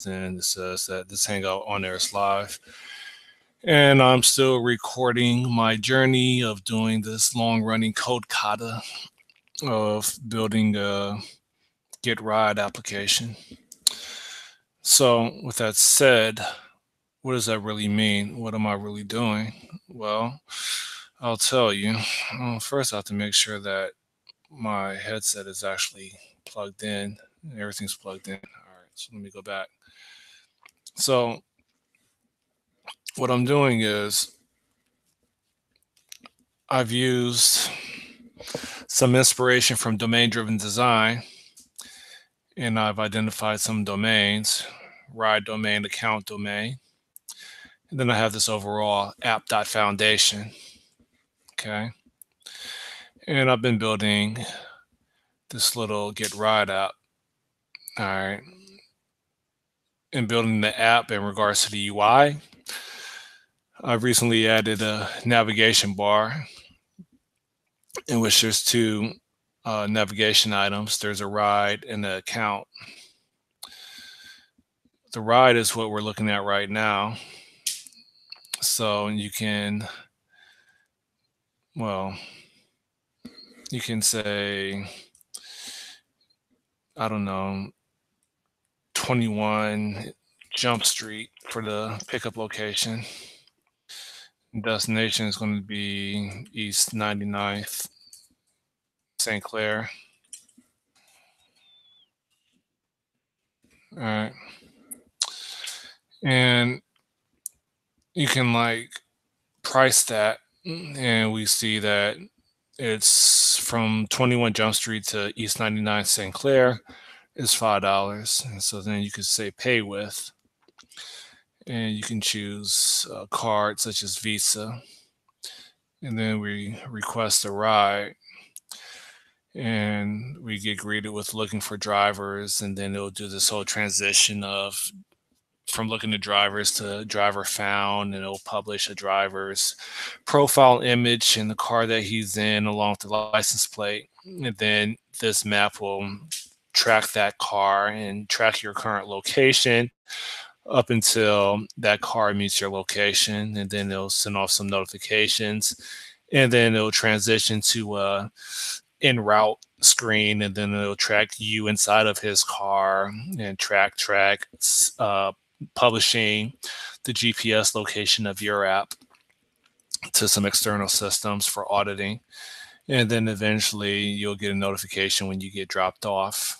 and it says that this hangout on air is live. And I'm still recording my journey of doing this long running code kata of building a Get Ride application. So, with that said, what does that really mean? What am I really doing? Well, I'll tell you. First, I have to make sure that my headset is actually plugged in. Everything's plugged in. All right, so let me go back. So, what I'm doing is I've used some inspiration from domain driven design, and I've identified some domains: ride domain, account domain. And then I have this overall app.foundation. Okay. And I've been building this little Get Ride app. All right. And building the app in regards to the UI, I've recently added a navigation bar in which there's two navigation items. There's a ride and an account. The ride is what we're looking at right now. So you can, well, you can say, I don't know, 21 Jump Street for the pickup location. Destination is going to be East 99th, St. Clair. All right. And you can like price that, and we see that it's from 21 Jump Street to East 99 St. Clair is $5. And so then you could say pay with, and you can choose a card such as Visa. And then we request a ride, and we get greeted with looking for drivers, and then it'll do this whole transition of from looking to drivers to driver found, and it'll publish a driver's profile image and the car that he's in along with the license plate. And then this map will track that car and track your current location up until that car meets your location, and then it'll send off some notifications, and then it'll transition to a en route screen, and then it'll track you inside of his car and track publishing the GPS location of your app to some external systems for auditing. And then eventually you'll get a notification when you get dropped off.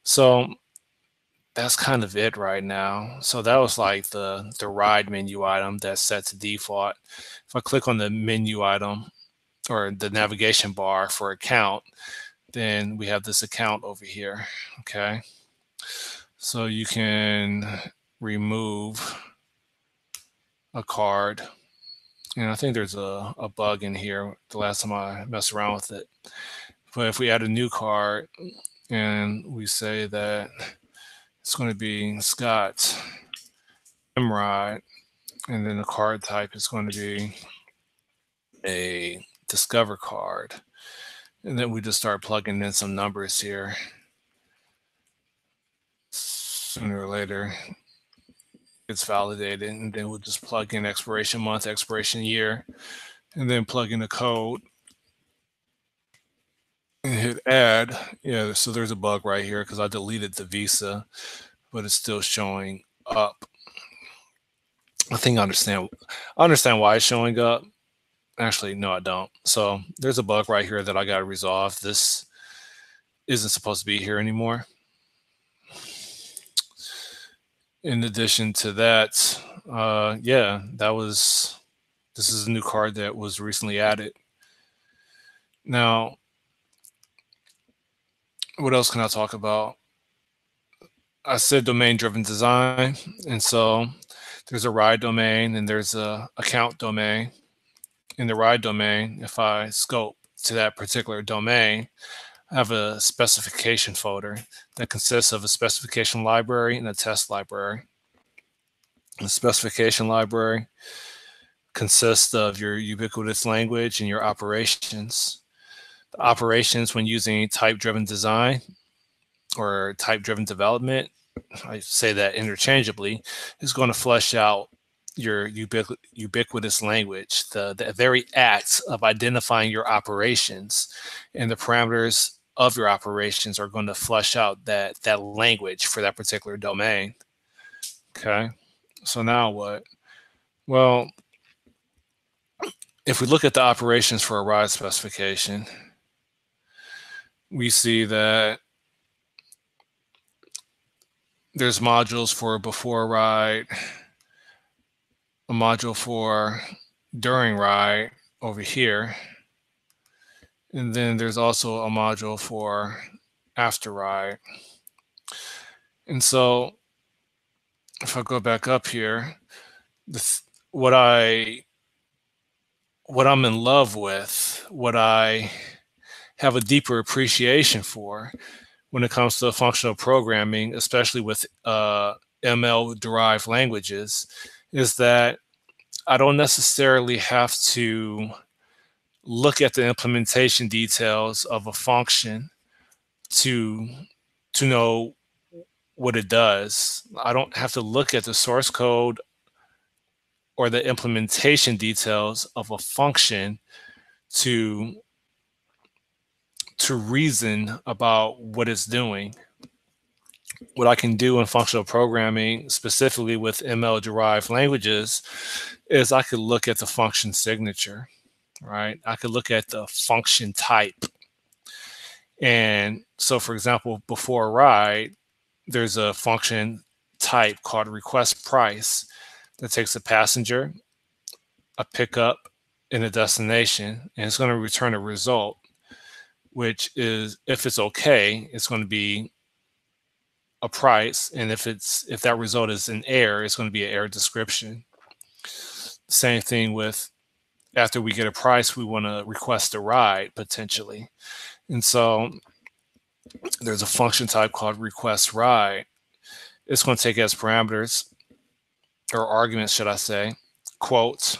So that's kind of it right now. So that was like the ride menu item that's set to default. If I click on the menu item or the navigation bar for account, then we have this account over here. Okay. So you can remove a card. And I think there's a bug in here the last time I messed around with it. But if we add a new card and we say that it's going to be Scott Ride, and then the card type is going to be a Discover card. And then we just start plugging in some numbers here. Sooner or later, it's validated, and then we'll just plug in expiration month, expiration year, and then plug in a code and hit add. Yeah, so there's a bug right here because I deleted the Visa, but it's still showing up. I think I understand why it's showing up. Actually, no, I don't. So there's a bug right here that I got to resolve. This isn't supposed to be here anymore. In addition to that, yeah, this is a new card that was recently added. Now, what else can I talk about? I said domain driven design. And so there's a ride domain and there's a account domain. In the ride domain, if I scope to that particular domain, I have a specification folder that consists of a specification library and a test library. The specification library consists of your ubiquitous language and your operations. The operations, when using type-driven design or type-driven development, I say that interchangeably, is going to flesh out your ubiquitous language, the very act of identifying your operations and the parameters of your operations are going to flesh out that language for that particular domain. Okay. So now what? Well, if we look at the operations for a ride specification, we see that there's modules for before ride, a module for during ride over here, and then there's also a module for after ride. And so if I go back up here, what I'm in love with, what I have a deeper appreciation for when it comes to functional programming, especially with ML derived languages, is that I don't necessarily have to look at the implementation details of a function to know what it does. I don't have to look at the source code or the implementation details of a function to reason about what it's doing. What I can do in functional programming, specifically with ML derived languages, is I could look at the function signature, right? I could look at the function type. And so, for example, before ride, there's a function type called request price that takes a passenger, a pickup, and a destination, and it's going to return a result, which is, if it's okay, it's going to be a price, and if that result is an error, it's going to be an error description. Same thing with after we get a price, we want to request a ride potentially, and so there's a function type called request ride. It's going to take as parameters or arguments, should I say, quotes,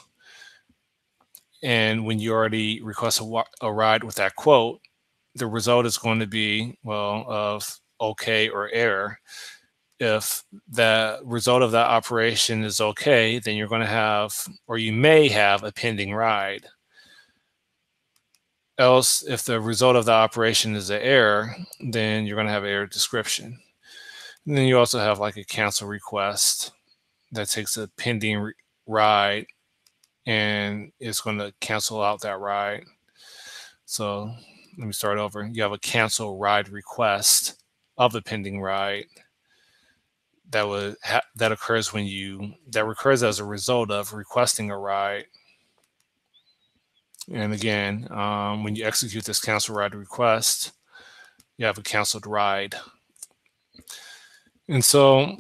and when you already request a ride with that quote, the result is going to be, well, of okay or error. If the result of that operation is okay, then you're going to have, or you may have, a pending ride. Else, if the result of the operation is an error, then you're going to have error description. And then you also have like a cancel request that takes a pending ride and it's going to cancel out that ride. So let me start over. You have a cancel ride request of a pending ride that occurs that occurs as a result of requesting a ride. And again, when you execute this cancel ride request, you have a canceled ride. And so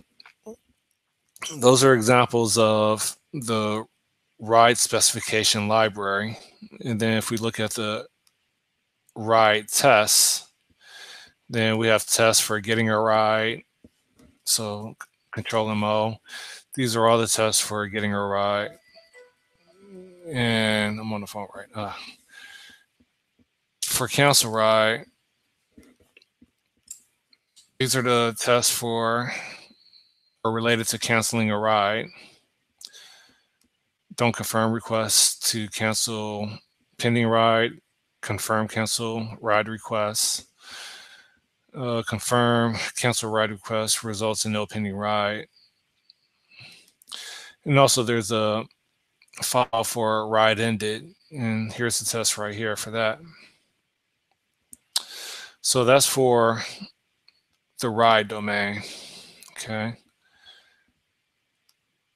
those are examples of the ride specification library. And then if we look at the ride tests, then we have tests for getting a ride. So control MO, these are all the tests for getting a ride. And I'm on the phone right. For cancel ride, these are the tests for related to canceling a ride. Don't confirm requests to cancel pending ride, confirm cancel ride requests, confirm cancel ride request results in no pending ride. And also there's a file for ride ended, and here's the test right here for that. So that's for the ride domain. Okay.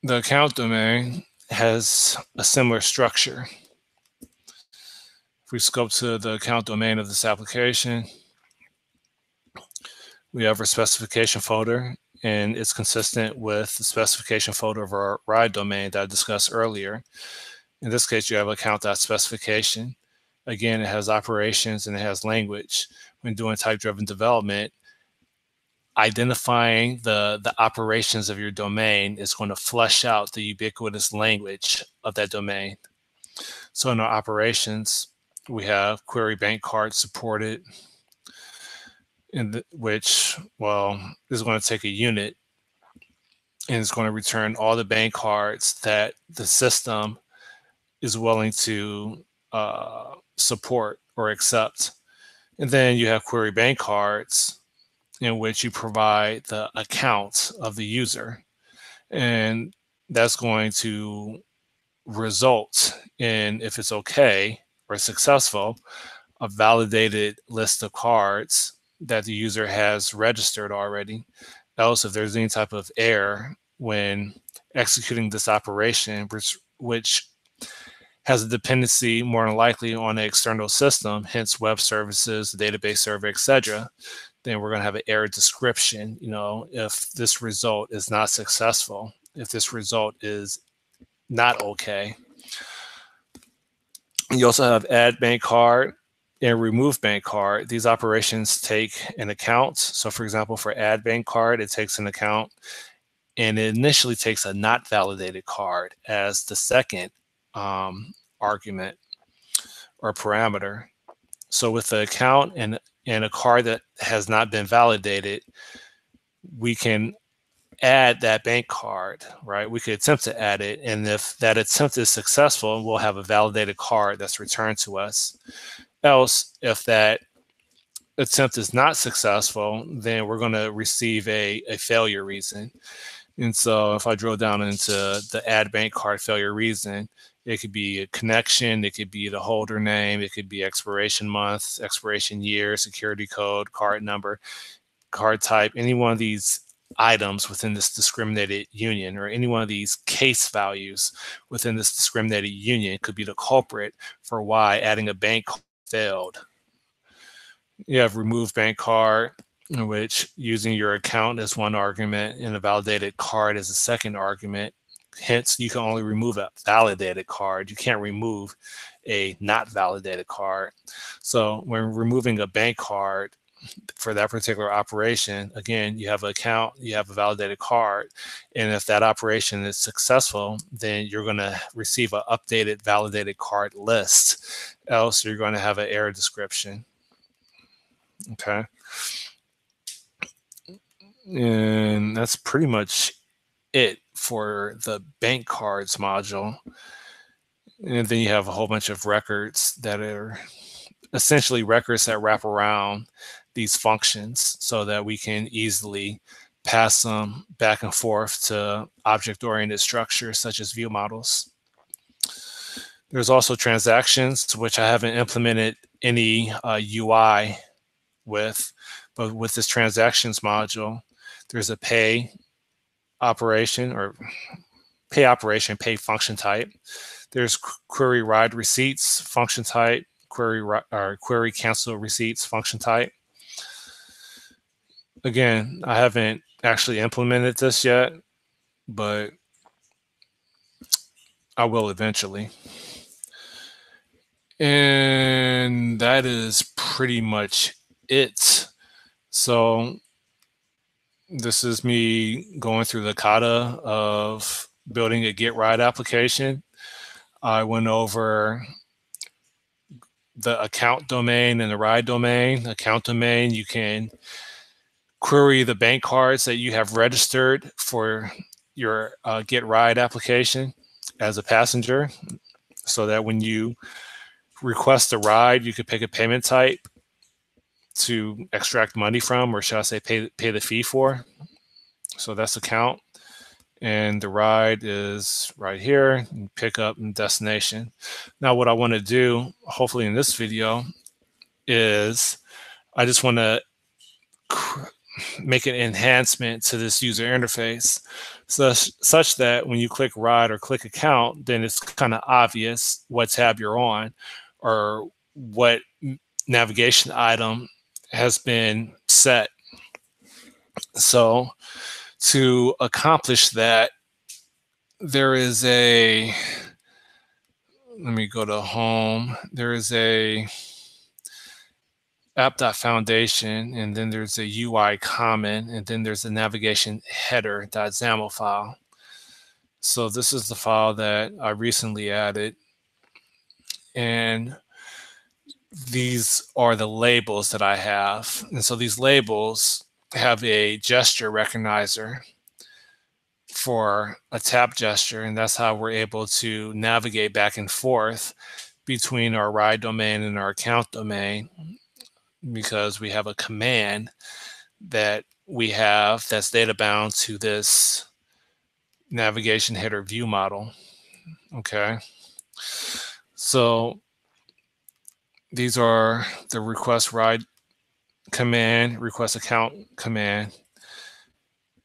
The account domain has a similar structure. If we scope to the account domain of this application, we have our specification folder, and it's consistent with the specification folder of our ride domain that I discussed earlier. In this case, you have account.specification. Again, it has operations and it has language. When doing type-driven development, identifying the operations of your domain is going to flesh out the ubiquitous language of that domain. So in our operations, we have query bank card supported. which, well, is going to take a unit and it's going to return all the bank cards that the system is willing to support or accept. And then you have query bank cards in which you provide the account of the user. And that's going to result in, if it's okay or successful, a validated list of cards that the user has registered already. Else, if there's any type of error when executing this operation, which has a dependency more than likely on an external system, hence web services, database server, etc., then we're going to have an error description. If this result is not successful, if this result is not okay. You also have add bank card and remove bank card. These operations take an account. So for example, for add bank card, it takes an account and it initially takes a not validated card as the second argument or parameter. So with the account and a card that has not been validated, we can add that bank card, right? We could attempt to add it. And if that attempt is successful, we'll have a validated card that's returned to us. Else, if that attempt is not successful, then we're going to receive a failure reason. And so if I drill down into the add bank card failure reason, it could be a connection, it could be the holder name, it could be expiration month, expiration year, security code, card number, card type, any one of these items within this discriminated union, or any one of these case values within this discriminated union could be the culprit for why adding a bank card failed. You have remove bank card, in which using your account as one argument and a validated card as a second argument. Hence, you can only remove a validated card. You can't remove a not validated card. So when removing a bank card for that particular operation, again, you have an account, you have a validated card. And if that operation is successful, then you're going to receive an updated validated card list. Else, you're going to have an error description. Okay. And that's pretty much it for the bank cards module. And then you have a whole bunch of records that are essentially records that wrap around these functions so that we can easily pass them back and forth to object-oriented structures such as view models. There's also transactions, which I haven't implemented any UI with, but with this transactions module, there's a pay operation or pay function type. There's query ride receipts function type, query cancel receipts function type. Again, I haven't actually implemented this yet, but I will eventually. And that is pretty much it. So this is me going through the kata of building a get ride application. I went over the account domain and the ride domain. Account domain, you can query the bank cards that you have registered for your get ride application as a passenger, so that when you request a ride, you could pick a payment type to extract money from, or should I say pay the fee for. So that's account. And the ride is right here, pick up and destination. Now what I want to do, hopefully in this video, is I just want to make an enhancement to this user interface such that when you click ride or click account, then it's kind of obvious what tab you're on or what navigation item has been set. So to accomplish that, there is a, let me go to home. There is a app.foundation, and then there's a UI common, and then there's a navigation header.xaml file. So this is the file that I recently added. And these are the labels that I have. And so these labels have a gesture recognizer for a tap gesture, and that's how we're able to navigate back and forth between our ride domain and our account domain, because we have a command that we have that's data bound to this navigation header view model. Okay. So these are the request ride command, request account command,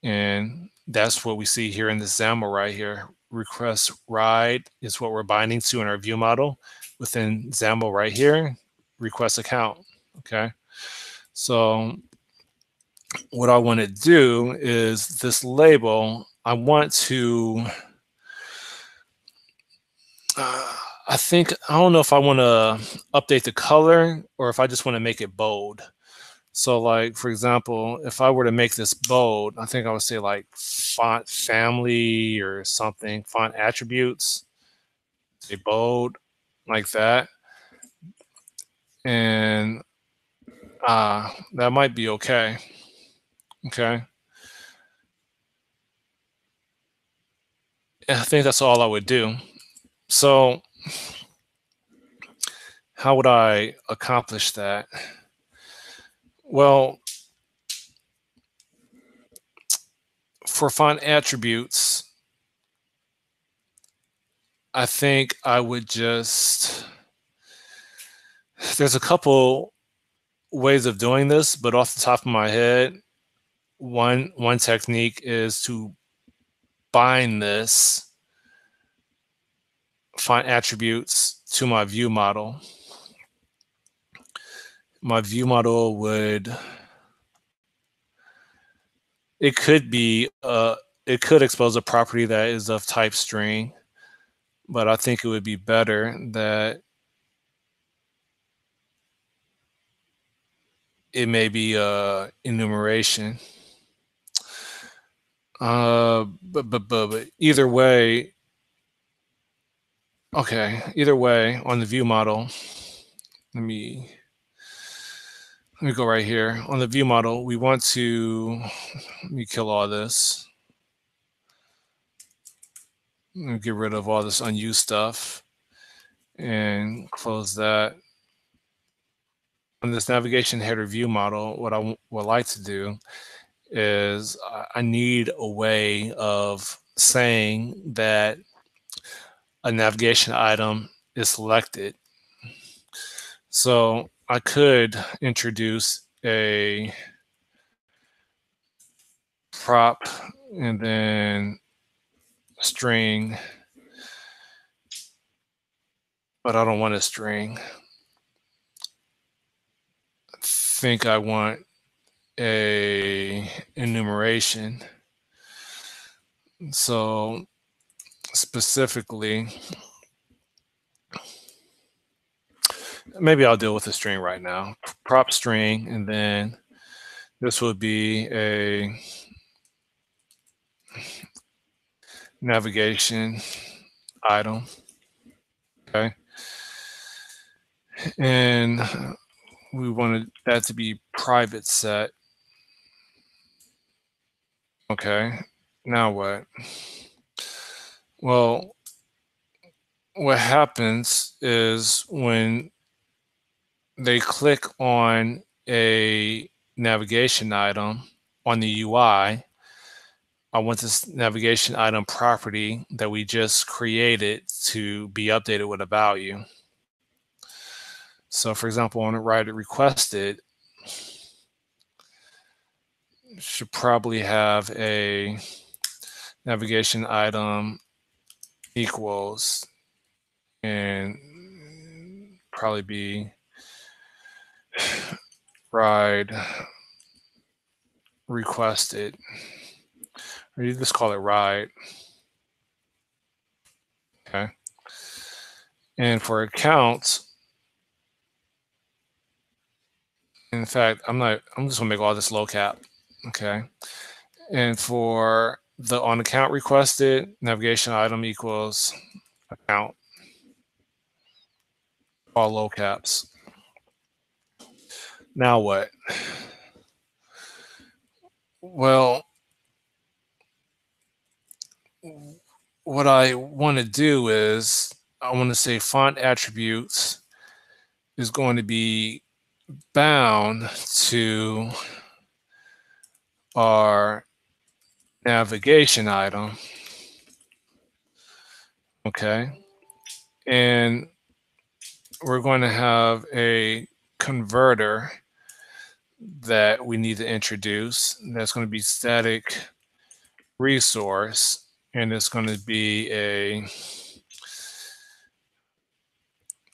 and that's what we see here in this XAML right here. Request ride is what we're binding to in our view model. Within XAML right here, request account. Okay. So what I want to do is this label, I want to, I don't know if I want to update the color or if I just want to make it bold. So like, for example, if I were to make this bold, I think I would say like font family or something, font attributes, say bold like that. And that might be okay. Okay. I think that's all I would do. So how would I accomplish that? Well, for font attributes, I think I would just, there's a couple ways of doing this, but off the top of my head, one technique is to bind this font attributes to my view model. My view model would, it could be, it could expose a property that is of type string, but I think it would be better that it may be enumeration. But either way, okay, either way on the view model, let me go right here. On the view model, we want to, let me kill all this. Let me get rid of all this unused stuff and close that. On this navigation header view model, what I would like to do is I need a way of saying that a navigation item is selected. So I could introduce a prop and then string, but I don't want a string. I think I want a enumeration. So specifically, maybe I'll deal with a string right now. Prop string, and then this would be a navigation item. Okay. And we wanted that to be private set. Okay. Now what? Well, what happens is when they click on a navigation item on the UI, I want this navigation item property that we just created to be updated with a value. So for example, on the write it requested, should probably have a navigation item equals and probably be ride requested, or you just call it ride. Okay. And for accounts, in fact, I'm just gonna make all this low cap. Okay. And for the on account requested, navigation item equals account, all low caps. Now what? Well, what I want to do is I want to say font attributes is going to be bound to our navigation item. Okay. And we're going to have a converter that we need to introduce. That's going to be static resource. And it's going to be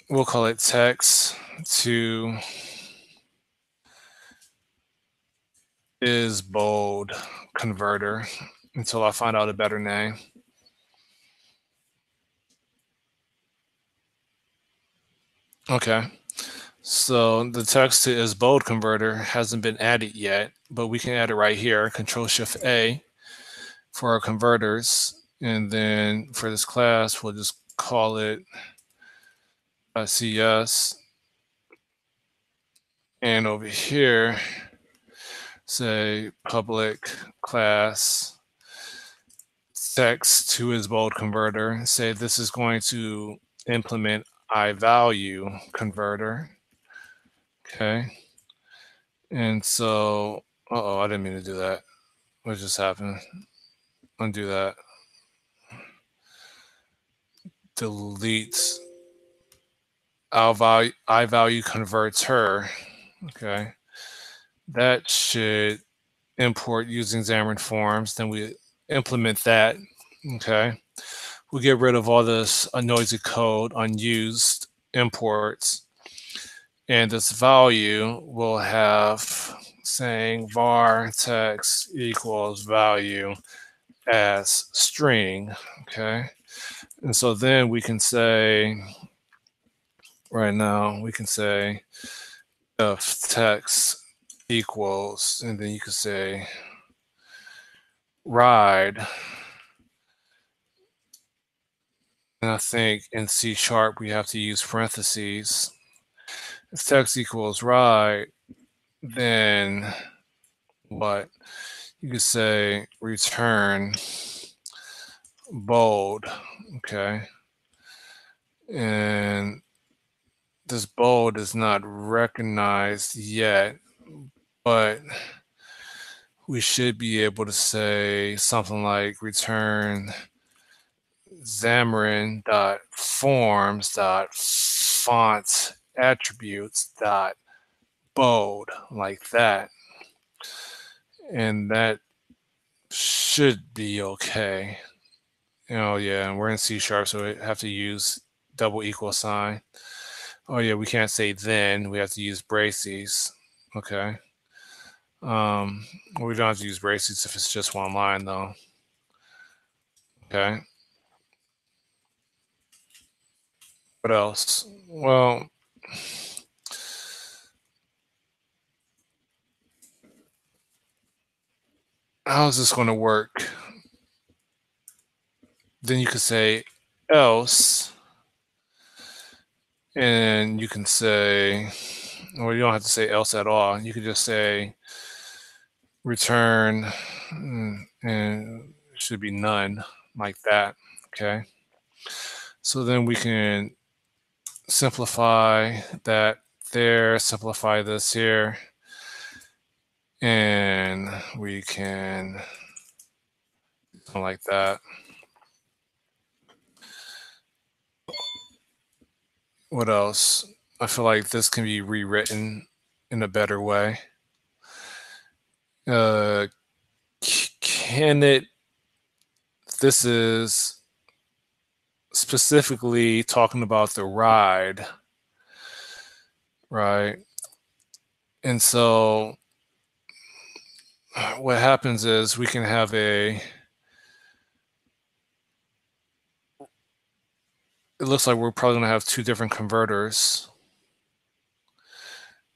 we'll call it text to is bold converter until I find out a better name. Okay. So the text to is bold converter hasn't been added yet, but we can add it right here. Control Shift A for our converters. And then for this class, we'll just call it CS. And over here, say public class text to is bold converter. Say this is going to implement iValue converter. Okay. And so, I didn't mean to do that. What just happened? Undo that. Delete iValue converts her. Okay. That should import using Xamarin Forms. Then we implement that. Okay. We'll get rid of all this noisy code, unused imports. And this value will have saying var text equals value as string. Okay. And so then we can say, right now, we can say if text equals, and then you can say ride. And I think in C# we have to use parentheses. If text equals ride, then what? You could say return bold. Okay. And this bold is not recognized yet, but we should be able to say something like return xamarin.forms.font attributes.bold, like that. And that should be okay. Oh yeah, and we're in C#, so we have to use double equal sign. Oh yeah, we can't say then, we have to use braces. Okay. We don't have to use braces if it's just one line though. Okay. What else? Well, how is this going to work? Then you could say else, and you can say, well, you don't have to say else at all. You could just say return, and it should be none, like that. Okay. So then we can simplify that there, simplify this here, and we can something like that. What else? I feel like this can be rewritten in a better way. Can it? This is specifically talking about the ride, right? And so what happens is we can have it looks like we're probably going to have two different converters.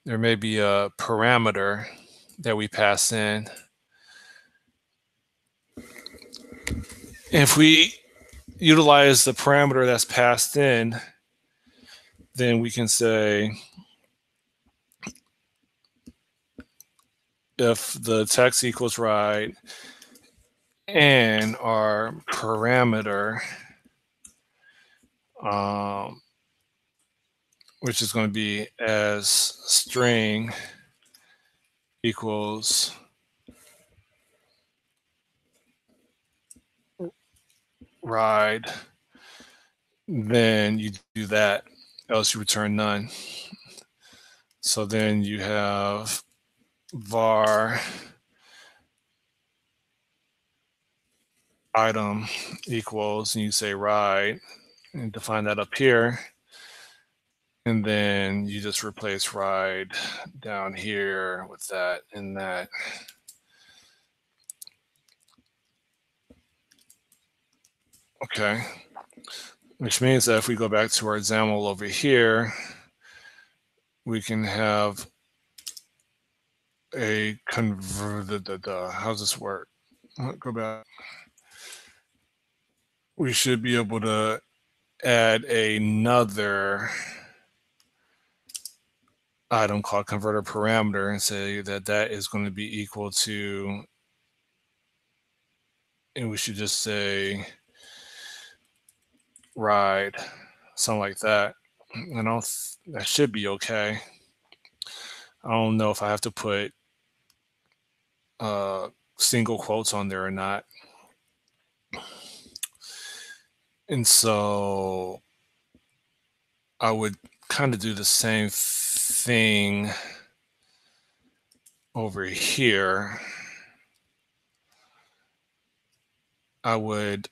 There may be a parameter that we pass in. If we utilize the parameter that's passed in, then we can say if the text equals right and our parameter, which is going to be as string equals ride, then you do that, else you return none. So then you have var item equals, and you say ride, and define that up here. And then you just replace ride down here with that and that. Okay. Which means that if we go back to our example over here, we can have a how's this work? Go back. We should be able to add another item called converter parameter and say that that is going to be equal to, and we should just say ride, something like that. And that should be okay. I don't know if I have to put single quotes on there or not. And so I would kind of do the same thing over here. I would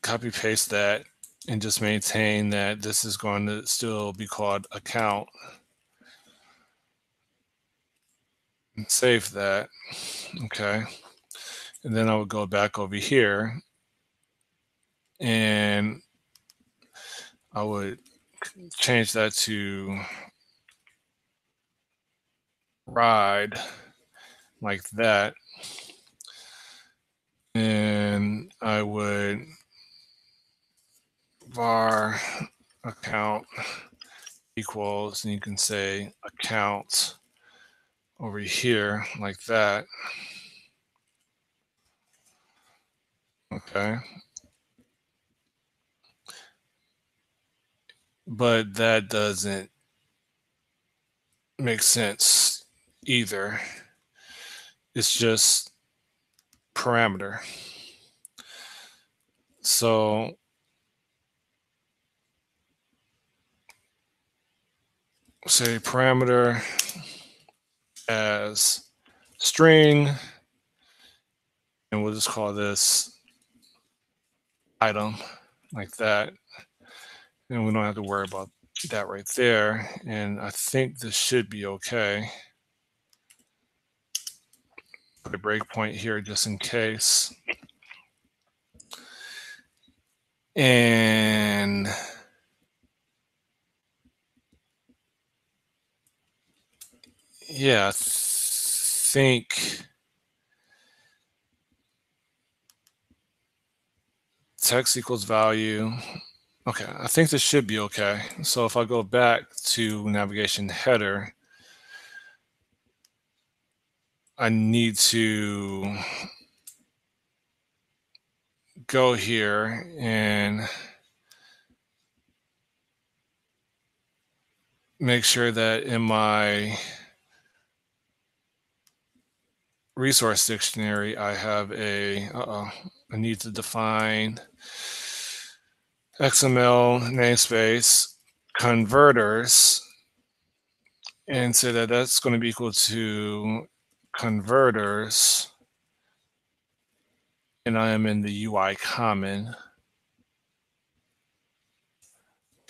copy paste that and just maintain that this is going to still be called account. And save that. Okay. And then I would go back over here and I would change that to ride like that. And I would var account equals, and you can say account over here like that. Okay. But that doesn't make sense either. It's just parameter. So say parameter as string, and we'll just call this item like that. And we don't have to worry about that right there. And I think this should be okay. Put a breakpoint here just in case. And yeah, I think text equals value. Okay, I think this should be okay. So if I go back to navigation header, I need to go here and make sure that in my resource dictionary, I have I need to define XML namespace converters and say that that's going to be equal to converters, and I am in the UI common.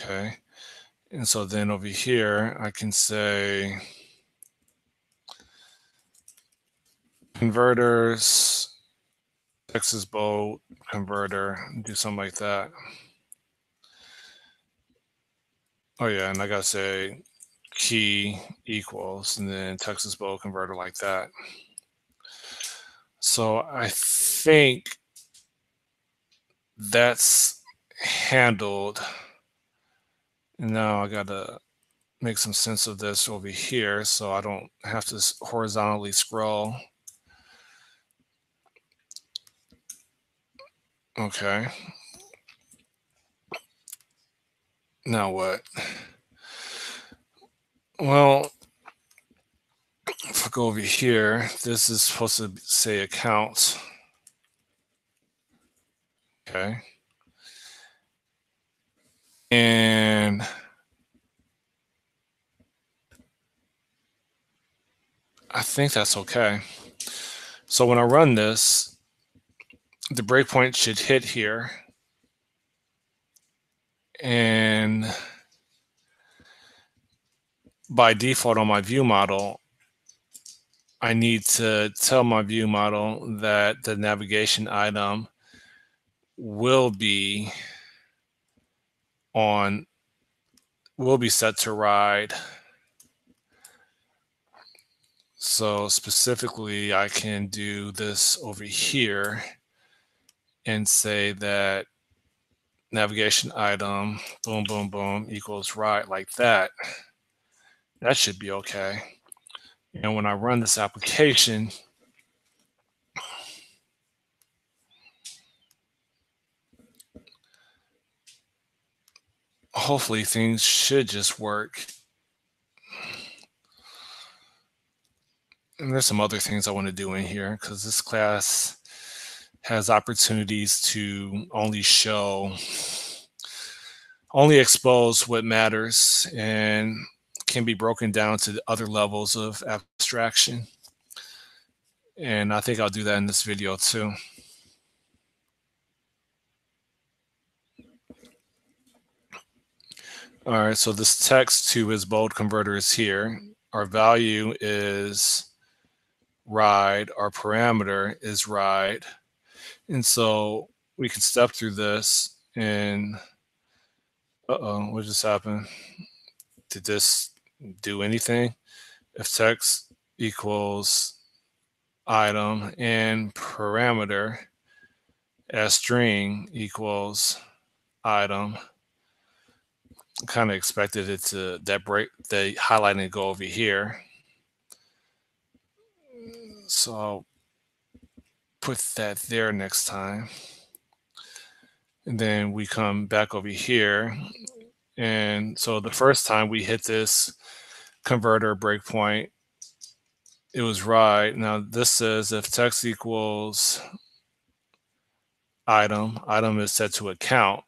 Okay. And so then over here, I can say converters, Texas bold converter, do something like that. Oh yeah, and I gotta say key equals, and then Texas bold converter like that. So I think that's handled. And now I gotta make some sense of this over here so I don't have to horizontally scroll. Okay. Now what? Well, if I go over here, this is supposed to say accounts. Okay. And I think that's okay. So when I run this, the breakpoint should hit here. And by default on my view model, I need to tell my view model that the navigation item will be on, will be set to ride. So specifically, I can do this over here and say that navigation item, boom, boom, boom, equals ride, like that. That should be okay. And when I run this application, hopefully things should just work. And there's some other things I want to do in here because this class has opportunities to only expose what matters and can be broken down to other levels of abstraction. And I think I'll do that in this video too. All right, so this text to his bold converter is here. Our value is ride, our parameter is ride. And so we can step through this and, what just happened? Did this do anything? If text equals item and parameter as string equals item, kind of expected it to, the highlighting to go over here. So I'll put that there next time. And then we come back over here. And so the first time we hit this converter breakpoint, it was right. Now this says if text equals item is set to account.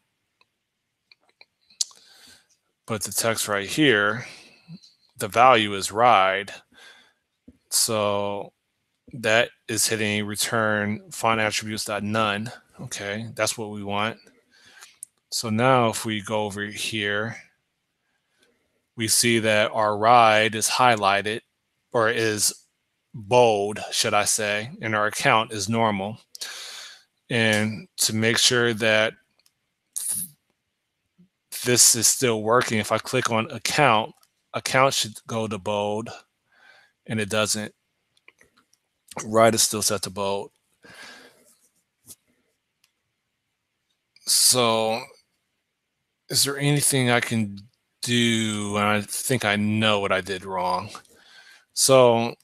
But the text right here, the value is ride. So that is hitting return font attributes.none. Okay, that's what we want. So now if we go over here, we see that our ride is highlighted, or is bold, should I say, and our account is normal. And to make sure that this is still working, if I click on account should go to bold, and it doesn't. Ride is still set to bold. So is there anything I can do? And I think I know what I did wrong. So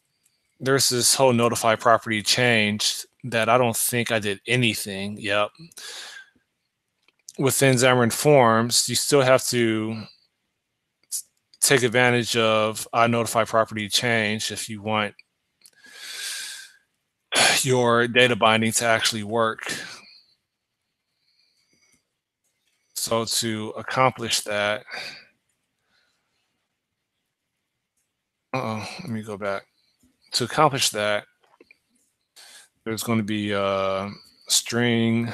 there's this whole notify property change that I don't think I did anything. Yep. Within Xamarin Forms, you still have to take advantage of notify property change if you want your data binding to actually work. So to accomplish that, let me go back. To accomplish that, there's going to be a string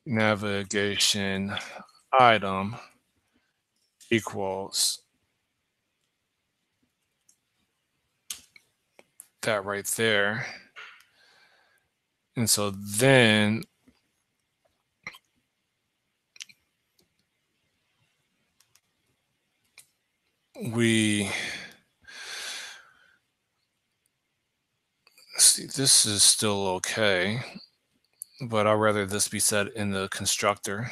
navigation item equals that right there. And so then we see, this is still okay, but I'd rather this be set in the constructor.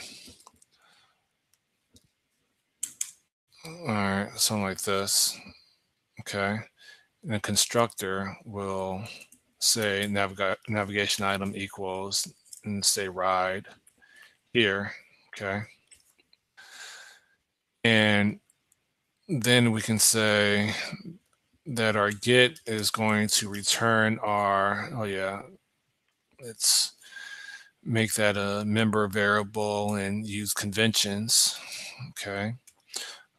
All right, something like this. Okay. And the constructor will say navigation item equals and say ride here. Okay. And then we can say that our get is going to return our, oh yeah, let's make that a member variable and use conventions. Okay.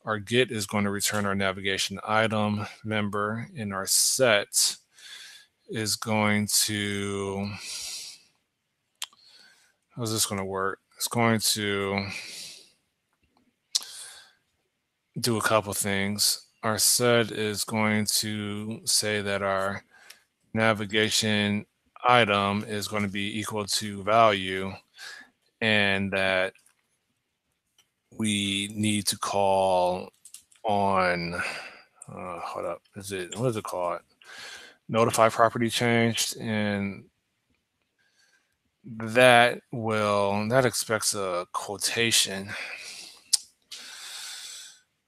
Our get is going to return our navigation item member, and our set is going to, how's this going to work? It's going to do a couple things. Our set is going to say that our navigation item is going to be equal to value, and that we need to call on, hold up, is it, what is it called? Notify property changed, and that expects a quotation.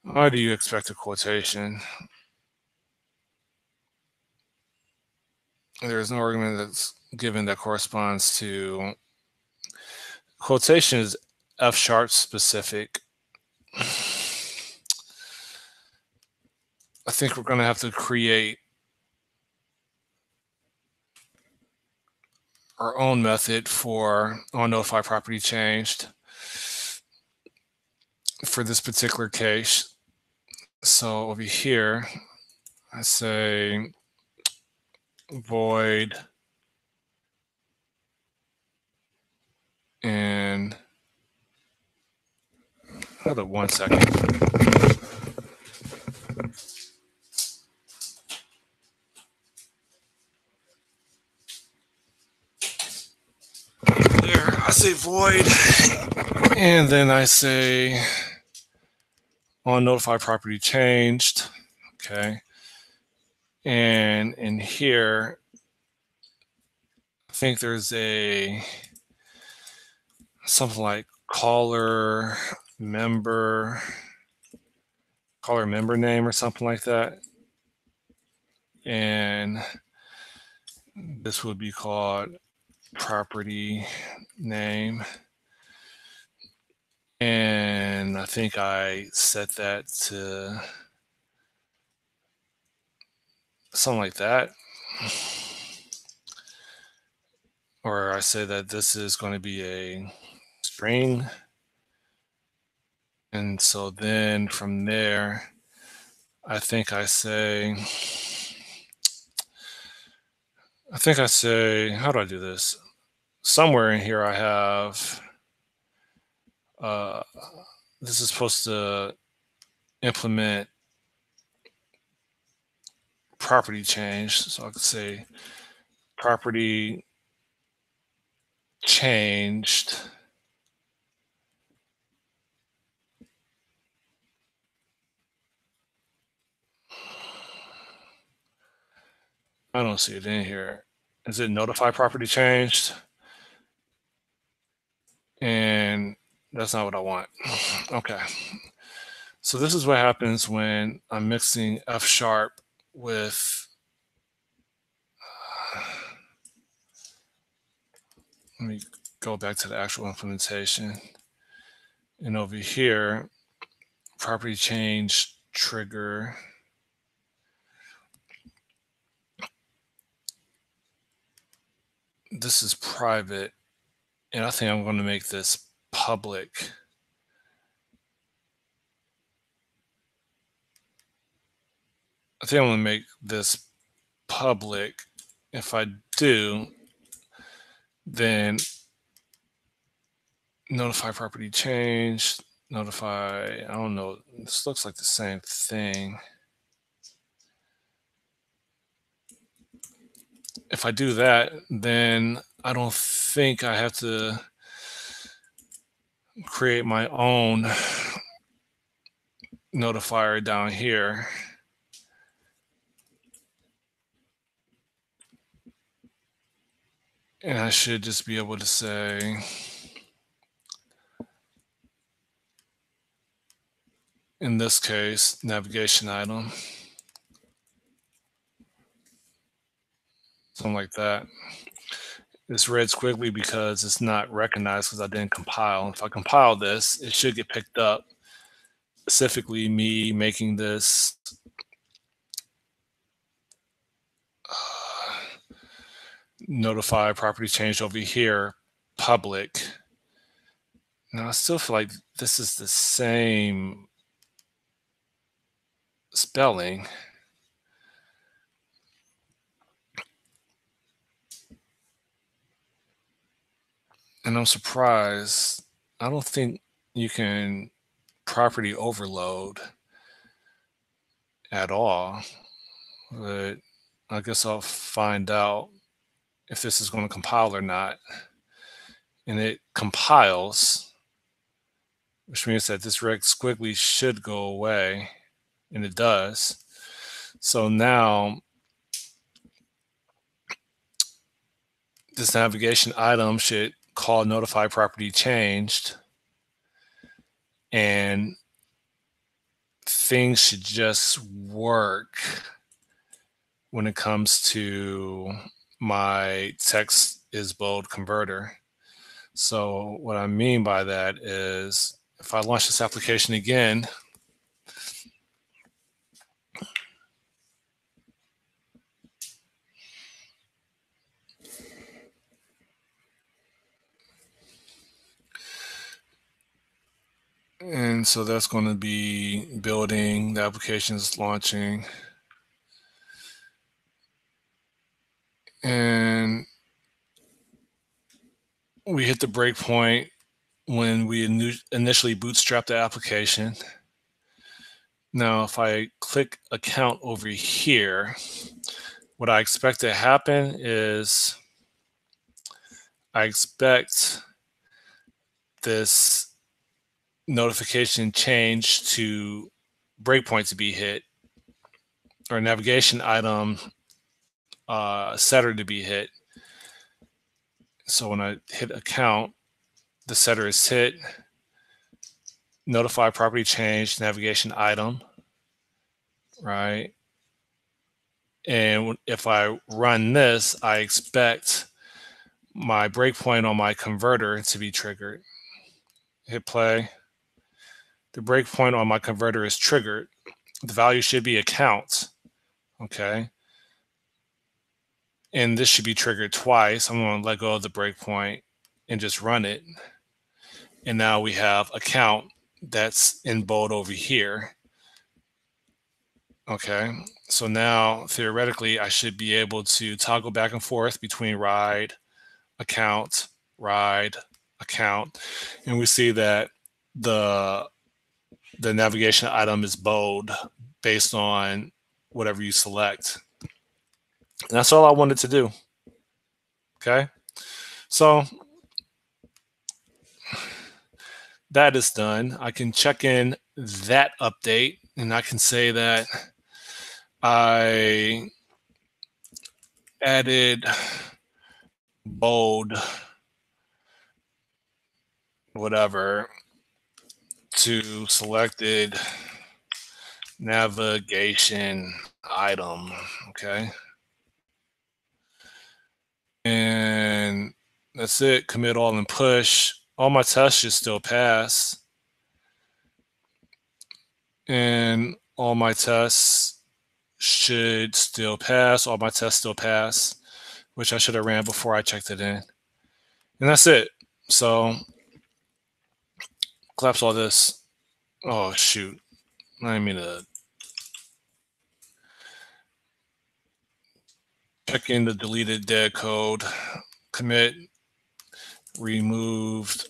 Why do you expect a quotation? There is no argument that's given that corresponds to quotation is F sharp specific. I think we're going to have to create our own method for on notify property changed for this particular case. So over here, I say void and hold up 1 second. There, I say void, and then I say on notify property changed. Okay. And in here, I think there's a something like caller member name or something like that. And this would be called property name. And I think I set that to something like that. Or I say that this is going to be a string. And so then from there, I think I say, how do I do this? Somewhere in here I have, this is supposed to implement property change. So I could say property changed. I don't see it in here. Is it notify property changed? And that's not what I want. Okay. So this is what happens when I'm mixing F sharp with, let me go back to the actual implementation. And over here, property change trigger. This is private, and I think I'm going to make this public. I think I'm going to make this public. If I do, then notify property change, notify, I don't know, this looks like the same thing. If I do that, then I don't think I have to create my own notifier down here. And I should just be able to say, In this case, navigation item, something like that. It's red squiggly because it's not recognized because I didn't compile. If I compile this, it should get picked up. Specifically, me making this notify property change over here public. Now I still feel like this is the same spelling. And I'm surprised. I don't think you can property overload at all, but I guess I'll find out if this is going to compile or not. And it compiles, which means that this red squiggly should go away, and it does. So now this navigation item should call notify property changed, and things should just work when it comes to my text is bold converter. So what I mean by that is if I launch this application again, and so that's going to be building, the application is launching, and we hit the breakpoint when we initially bootstrap the application. Now, if I click account over here, what I expect to happen is I expect this notification change to breakpoint to be hit, or navigation item setter to be hit. So when I hit account, the setter is hit, notify property change, navigation item, right? And if I run this, I expect my breakpoint on my converter to be triggered. Hit play. The breakpoint on my converter is triggered. The value should be account. Okay. And this should be triggered twice. I'm going to let go of the breakpoint and just run it. And now we have account that's in bold over here. Okay. So now theoretically, I should be able to toggle back and forth between ride, account, ride, account. And we see that the navigation item is bold based on whatever you select. And that's all I wanted to do. Okay. So that is done. I can check in that update and I can say that I added bold whatever to selected navigation item. Okay. And that's it. Commit all and push. All my tests should still pass. And all my tests should still pass. All my tests still pass, which I should have ran before I checked it in. And that's it. So collapse all this. Oh, shoot. I didn't mean to check in the deleted dead code. Commit removed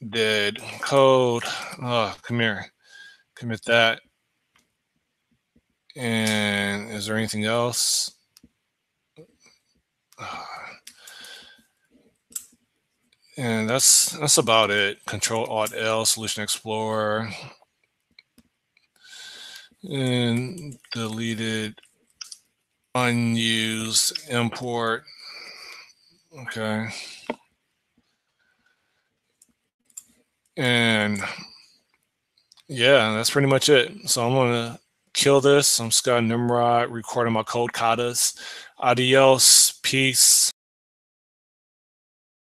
dead code. Oh, come here. Commit that. And is there anything else? And that's about it. Control Alt L, Solution Explorer, and deleted unused import. Okay. And Yeah, that's pretty much it. So I'm gonna kill this. I'm Scott Nimrod recording my code katas. Adios, peace.